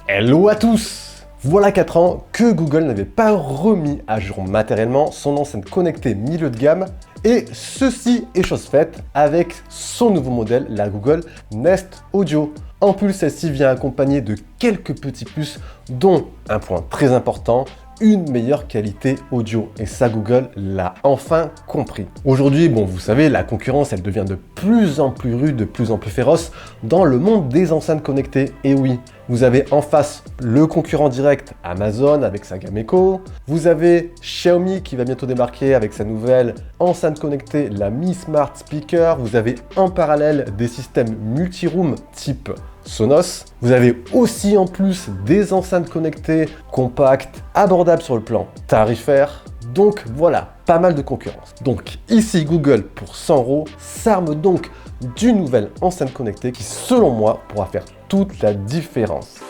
Hello à tous! Voilà 4 ans que Google n'avait pas remis à jour matériellement son enceinte connectée milieu de gamme, et ceci est chose faite avec son nouveau modèle, la Google Nest Audio. En plus, celle-ci vient accompagnée de quelques petits plus, dont un point très important, une meilleure qualité audio. Et ça, Google l'a enfin compris. Aujourd'hui, bon, vous savez, la concurrence, elle devient de plus en plus rude, de plus en plus féroce dans le monde des enceintes connectées. Et oui, vous avez en face le concurrent direct Amazon avec sa gamme Echo. Vous avez Xiaomi qui va bientôt débarquer avec sa nouvelle enceinte connectée, la Mi Smart Speaker. Vous avez en parallèle des systèmes multi-room type Sonos. Vous avez aussi en plus des enceintes connectées compactes, abordables sur le plan tarifaire. Donc voilà, pas mal de concurrence. Donc ici Google pour 100 € s'arme donc d'une nouvelle enceinte connectée qui, selon moi, pourra faire toute la différence.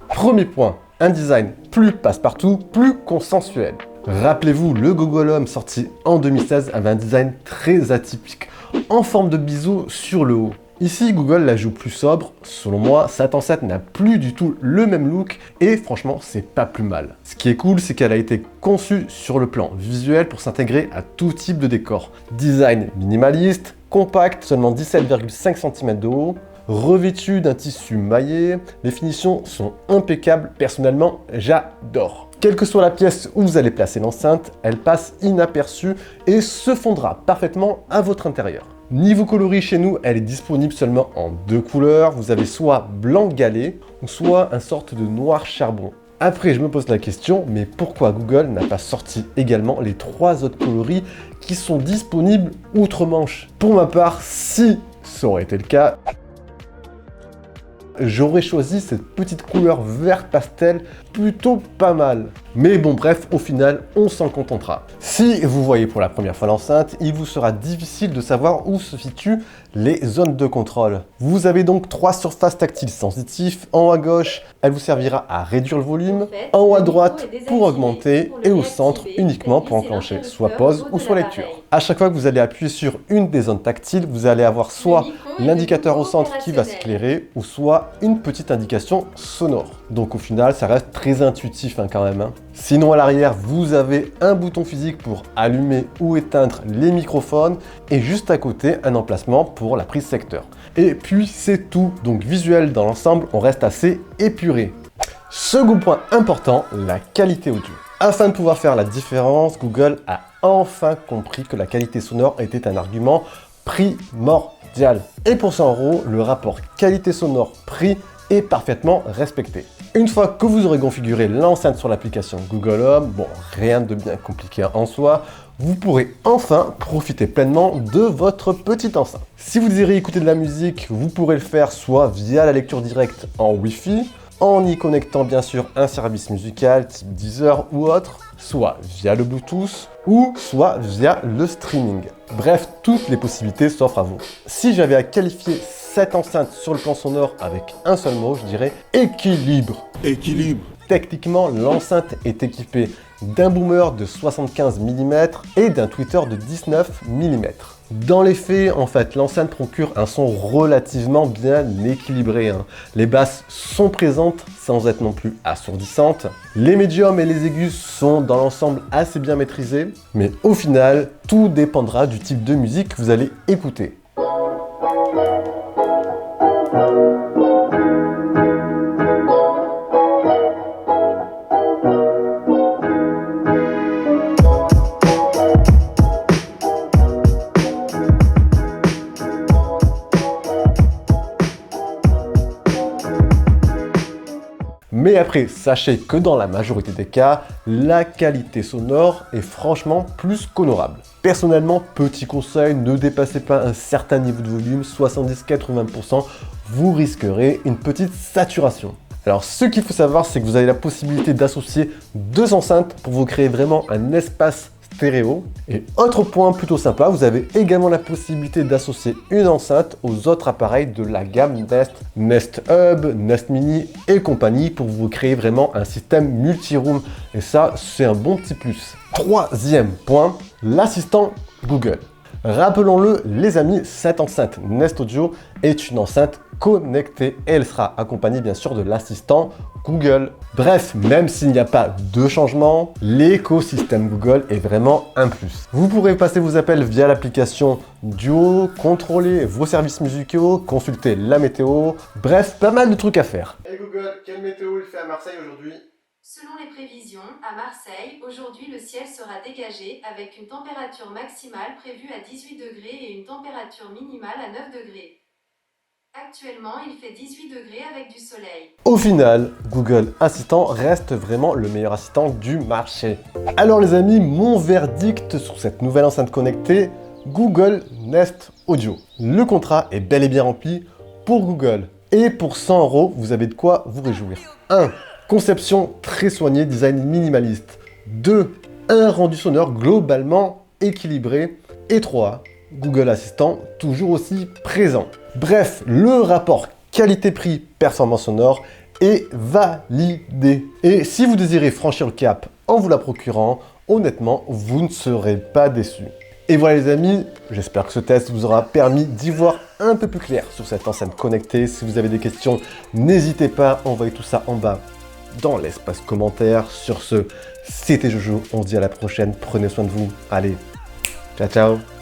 Premier point, un design plus passe-partout, plus consensuel. Rappelez-vous, le Google Home sorti en 2016 avait un design très atypique, en forme de biseau sur le haut. Ici, Google la joue plus sobre. Selon moi, cette enceinte n'a plus du tout le même look et franchement, c'est pas plus mal. Ce qui est cool, c'est qu'elle a été conçue sur le plan visuel pour s'intégrer à tout type de décor. Design minimaliste, compact, seulement 17,5 cm de haut, revêtu d'un tissu maillé. Les finitions sont impeccables. Personnellement, j'adore. Quelle que soit la pièce où vous allez placer l'enceinte, elle passe inaperçue et se fondra parfaitement à votre intérieur. Niveau coloris, chez nous, elle est disponible seulement en 2 couleurs. Vous avez soit blanc galet ou soit un sorte de noir charbon. Après, je me pose la question, mais pourquoi Google n'a pas sorti également les 3 autres coloris qui sont disponibles outre-Manche? Pour ma part, si ça aurait été le cas, j'aurais choisi cette petite couleur vert pastel, plutôt pas mal. Mais bon, bref, au final, on s'en contentera. Si vous voyez pour la première fois l'enceinte, il vous sera difficile de savoir où se situent les zones de contrôle. Vous avez donc 3 surfaces tactiles sensitives. En haut à gauche, elle vous servira à réduire le volume, en haut à droite pour augmenter, et au centre uniquement pour enclencher soit pause ou soit lecture. À chaque fois que vous allez appuyer sur une des zones tactiles, vous allez avoir soit l'indicateur au centre qui va s'éclairer, ou soit une petite indication sonore. Donc au final, ça reste très intuitif quand même. Sinon à l'arrière, vous avez un bouton physique pour allumer ou éteindre les microphones et juste à côté, un emplacement pour la prise secteur. Et puis c'est tout. Donc visuel dans l'ensemble, on reste assez épuré. Second point important, la qualité audio. Afin de pouvoir faire la différence, Google a enfin compris que la qualité sonore était un argument primordial. Et pour 100 €, le rapport qualité sonore-prix est parfaitement respecté. Une fois que vous aurez configuré l'enceinte sur l'application Google Home, bon, rien de bien compliqué en soi, vous pourrez enfin profiter pleinement de votre petite enceinte. Si vous désirez écouter de la musique, vous pourrez le faire soit via la lecture directe en Wi-Fi, en y connectant bien sûr un service musical type Deezer ou autre, soit via le Bluetooth ou soit via le streaming. Bref, toutes les possibilités s'offrent à vous. Si j'avais à qualifier cette enceinte sur le plan sonore avec un seul mot, je dirais équilibre. Équilibre. Techniquement, l'enceinte est équipée d'un boomer de 75 mm et d'un tweeter de 19 mm. Dans les faits, en fait, l'enceinte procure un son relativement bien équilibré. Les basses sont présentes sans être non plus assourdissantes. Les médiums et les aigus sont dans l'ensemble assez bien maîtrisés. Mais au final, tout dépendra du type de musique que vous allez écouter. Mais après, sachez que dans la majorité des cas, la qualité sonore est franchement plus qu'honorable. Personnellement, petit conseil, ne dépassez pas un certain niveau de volume, 70-80%, vous risquerez une petite saturation. Alors ce qu'il faut savoir, c'est que vous avez la possibilité d'associer 2 enceintes pour vous créer vraiment un espace stéréo. Et autre point plutôt sympa, vous avez également la possibilité d'associer une enceinte aux autres appareils de la gamme Nest, Nest Hub, Nest Mini et compagnie pour vous créer vraiment un système multi-room. Et ça, c'est un bon petit plus. Troisième point, l'assistant Google. Rappelons-le, les amis, cette enceinte Nest Audio est une enceinte connectée et elle sera accompagnée bien sûr de l'assistant Google. Bref, même s'il n'y a pas de changement, l'écosystème Google est vraiment un plus. Vous pourrez passer vos appels via l'application Duo, contrôler vos services musicaux, consulter la météo, bref, pas mal de trucs à faire. Hey Google, quelle météo il fait à Marseille aujourd'hui ? Selon les prévisions, à Marseille, aujourd'hui le ciel sera dégagé avec une température maximale prévue à 18 degrés et une température minimale à 9 degrés. Actuellement, il fait 18 degrés avec du soleil. Au final, Google Assistant reste vraiment le meilleur assistant du marché. Alors les amis, mon verdict sur cette nouvelle enceinte connectée, Google Nest Audio. Le contrat est bel et bien rempli pour Google. Et pour 100 €, vous avez de quoi vous réjouir. 1. Conception très soignée, design minimaliste. 2. Un rendu sonore globalement équilibré. Et 3. Google Assistant toujours aussi présent. Bref, le rapport qualité-prix performance sonore est validé. Et si vous désirez franchir le cap en vous la procurant, honnêtement, vous ne serez pas déçus. Et voilà les amis, j'espère que ce test vous aura permis d'y voir un peu plus clair sur cette enceinte connectée. Si vous avez des questions, n'hésitez pas, envoyez tout ça en bas dans l'espace commentaire. Sur ce, c'était Jojo, on se dit à la prochaine, prenez soin de vous, allez, ciao ciao.